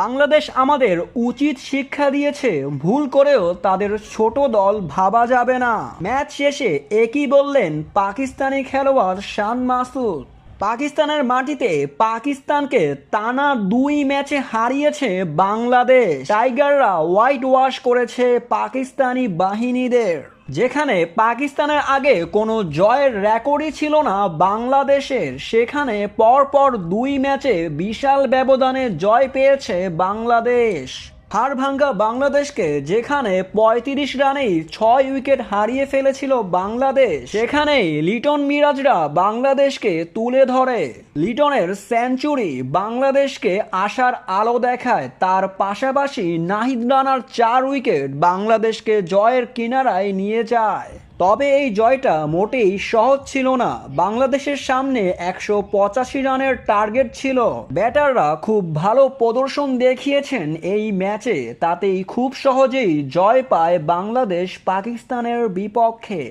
বাংলাদেশ আমাদের উচিত শিক্ষা দিয়েছে, ভুল করেও তাদের ছোট দল ভাবা যাবে না। ম্যাচ শেষে একই বললেন পাকিস্তানি খেলোয়াড় শান মাসুদ। পাকিস্তানের মাটিতে পাকিস্তানকে টানা 2 ম্যাচে হারিয়েছে বাংলাদেশ। টাইগাররা হোয়াইট ওয়াশ করেছে পাকিস্তানি বাহিনীদের। যেখানে পাকিস্তানের আগে কোনো জয়ের রেকর্ডই ছিল না বাংলাদেশের, সেখানে পরপর 2 ম্যাচে বিশাল ব্যবধানে জয় পেয়েছে বাংলাদেশ। হাড়ভাঙ্গা বাংলাদেশকে যেখানে 35 রানেই 6 উইকেট হারিয়ে ফেলেছিল বাংলাদেশ, সেখানেই লিটন মিরাজরা বাংলাদেশকে তুলে ধরে। লিটনের সেঞ্চুরি বাংলাদেশকে আশার আলো দেখায়, তার পাশাপাশি নাহিদ রানার 4 উইকেট বাংলাদেশকে জয়ের কিনারায় নিয়ে যায়। তবে এই জয়টা মোটেই সহজ ছিল না। বাংলাদেশের সামনে 185 রানের টার্গেট ছিল। ব্যাটাররা খুব ভালো প্রদর্শন দেখিয়েছেন এই ম্যাচে, তাতেই খুব সহজেই জয় পায় বাংলাদেশ পাকিস্তানের বিপক্ষে।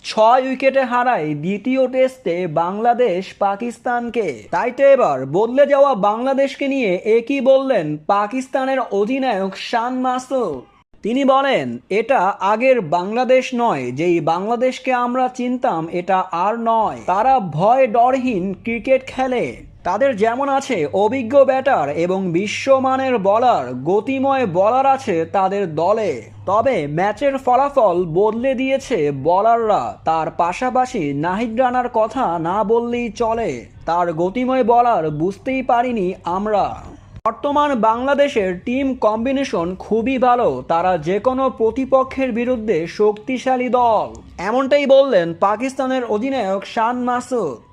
6 উইকেটে হারায় দ্বিতীয় টেস্টে বাংলাদেশ পাকিস্তানকে। তাই তো এবার বদলে যাওয়া বাংলাদেশকে নিয়ে একই বললেন পাকিস্তানের অধিনায়ক শান মাসুদ। তিনি বলেন, এটা আগের বাংলাদেশ নয়, যেই বাংলাদেশকে আমরা চিনতাম এটা আর নয়। তারা ভয় ডরহীন ক্রিকেট খেলে। তাদের যেমন আছে অভিজ্ঞ ব্যাটার এবং বিশ্বমানের বলার, গতিময় বলার আছে তাদের দলে। তবে ম্যাচের ফলাফল বদলে দিয়েছে বলাররা। তার পাশাপাশি নাহিদ রানার কথা না বললেই চলে। তার গতিময় বলার বুঝতেই পারিনি আমরা। বর্তমান বাংলাদেশের টিম কম্বিনেশন খুবই ভালো, তারা যে কোনো প্রতিপক্ষের বিরুদ্ধে শক্তিশালী দল। এমনটাই বললেন পাকিস্তানের অধিনায়ক শান মাসুদ।